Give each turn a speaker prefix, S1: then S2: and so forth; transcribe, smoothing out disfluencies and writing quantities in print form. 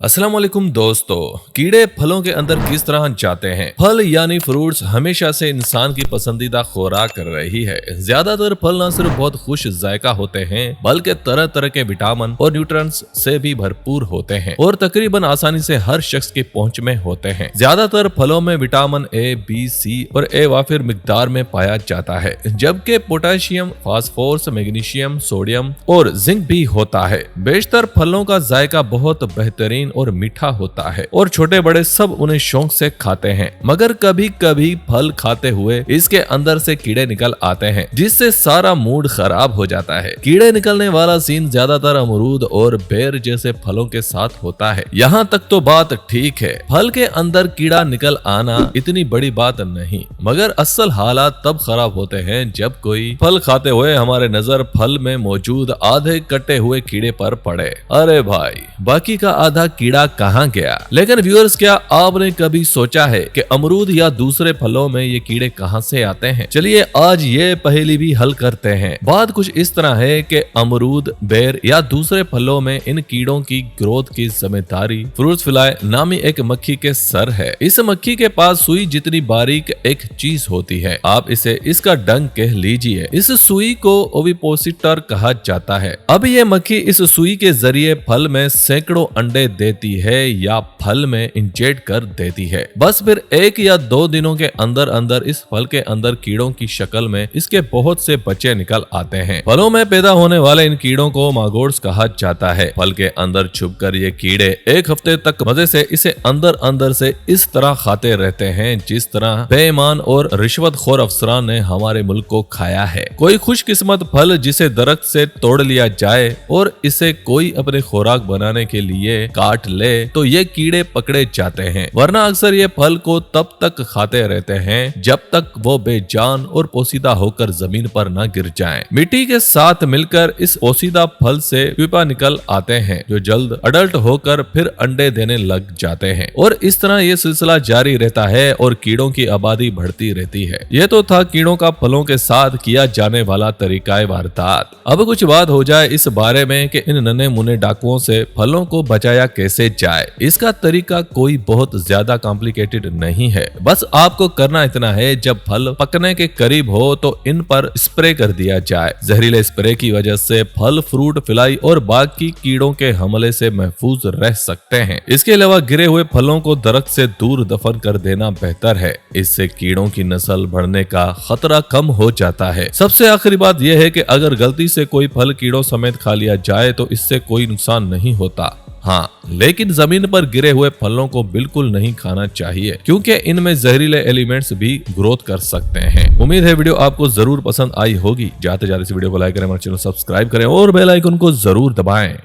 S1: अस्सलाम वालेकुम दोस्तों। कीड़े फलों के अंदर किस तरह जाते हैं। फल यानी फ्रूट्स हमेशा से इंसान की पसंदीदा खुराक रही है। ज्यादातर फल न सिर्फ बहुत खुश जायका होते हैं बल्कि तरह तरह के विटामिन और न्यूट्रिएंट्स से भी भरपूर होते हैं और तकरीबन आसानी से हर शख्स की पहुंच में होते हैं। ज्यादातर फलों में विटामिन ए, बी, सी और ए वाफिर मिकदार में पाया जाता है, जबकि पोटेशियम, फास्फोरस, मैग्नीशियम, सोडियम और जिंक भी होता है। बेशतर फलों का जायका बहुत बेहतरीन और मीठा होता है और छोटे बड़े सब उन्हें शौक से खाते हैं, मगर कभी कभी फल खाते हुए इसके अंदर से कीड़े निकल आते हैं जिससे सारा मूड खराब हो जाता है। कीड़े निकलने वाला सीन ज्यादातर अमरूद और बेर जैसे फलों के साथ होता है। यहाँ तक तो बात ठीक है, फल के अंदर कीड़ा निकल आना इतनी बड़ी बात नहीं, मगर असल हालात तब खराब होते हैं जब कोई फल खाते हुए हमारे नजर फल में मौजूद आधे कटे हुए कीड़े पर पड़े। अरे भाई, बाकी का आधा कीड़ा कहाँ गया। लेकिन व्यूअर्स, क्या आपने कभी सोचा है कि अमरूद या दूसरे फलों में ये कीड़े कहाँ से आते हैं? चलिए आज ये पहेली भी हल करते हैं। बात कुछ इस तरह है कि अमरूद, बेर या दूसरे फलों में इन कीड़ों की ग्रोथ की जिम्मेदारी फ्रूट फ्लाई नामी एक मक्खी के सर है। इस मक्खी के पास सुई जितनी बारीक एक चीज होती है, आप इसे इसका डंक कह लीजिए। इस सुई को ओविपोसिटर कहा जाता है। अब ये मक्खी इस सुई के जरिए फल में सैकड़ों अंडे देती है या फल में इंजेक्ट कर देती है। बस फिर 1 या 2 दिनों के अंदर अंदर इस फल के अंदर कीड़ों की शक्ल में इसके बहुत से बच्चे निकल आते हैं। फलों में पैदा होने वाले इन कीड़ों को मागोट्स कहा जाता है। फल के अंदर छुपकर ये कीड़े 1 हफ्ते तक मजे से इसे अंदर अंदर से इस तरह खाते रहते हैं जिस तरह बेईमान और रिश्वतखोर अफसरान ने हमारे मुल्क को खाया है। कोई खुशकिस्मत फल जिसे दरख्त से तोड़ लिया जाए और इसे कोई अपने खुराक बनाने के लिए काट ले तो ये कीड़े पकड़े जाते हैं, वरना अक्सर ये फल को तब तक खाते रहते हैं जब तक वो बेजान और पोसीदा होकर जमीन पर न गिर जाएं। मिट्टी के साथ मिलकर इस पोसीदा फल से प्यूपा निकल आते हैं जो जल्द अडल्ट होकर फिर अंडे देने लग जाते हैं और इस तरह ये सिलसिला जारी रहता है और कीड़ों की आबादी बढ़ती रहती है। ये तो था कीड़ों का फलों के साथ किया जाने वाला तरीकाए वारदात। अब कुछ बात हो जाए इस बारे में कि इन नन्हे मुन्ने डाकुओं से फलों को बचाया कैसे जाए। इसका तरीका कोई बहुत ज्यादा कॉम्प्लिकेटेड नहीं है। बस आपको करना इतना है, जब फल पकने के करीब हो तो इन पर स्प्रे कर दिया जाए। जहरीले स्प्रे की वजह से फल, फ्रूट फ्लाई और बाकी कीड़ों के हमले से महफूज रह सकते हैं। इसके अलावा गिरे हुए फलों को दरख्त से दूर दफन कर देना बेहतर है। इससे कीड़ों की नस्ल बढ़ने का खतरा कम हो जाता है। सबसे आखिरी बात यह है कि अगर गलती से कोई फल कीड़ों समेत खा लिया जाए तो इससे कोई नुकसान नहीं होता। हाँ, लेकिन जमीन पर गिरे हुए फलों को बिल्कुल नहीं खाना चाहिए क्योंकि इनमें जहरीले एलिमेंट्स भी ग्रोथ कर सकते हैं। उम्मीद है वीडियो आपको जरूर पसंद आई होगी। जाते जाते इस वीडियो को लाइक करें, हमारे चैनल सब्सक्राइब करें और बेल आइकन को जरूर दबाएं।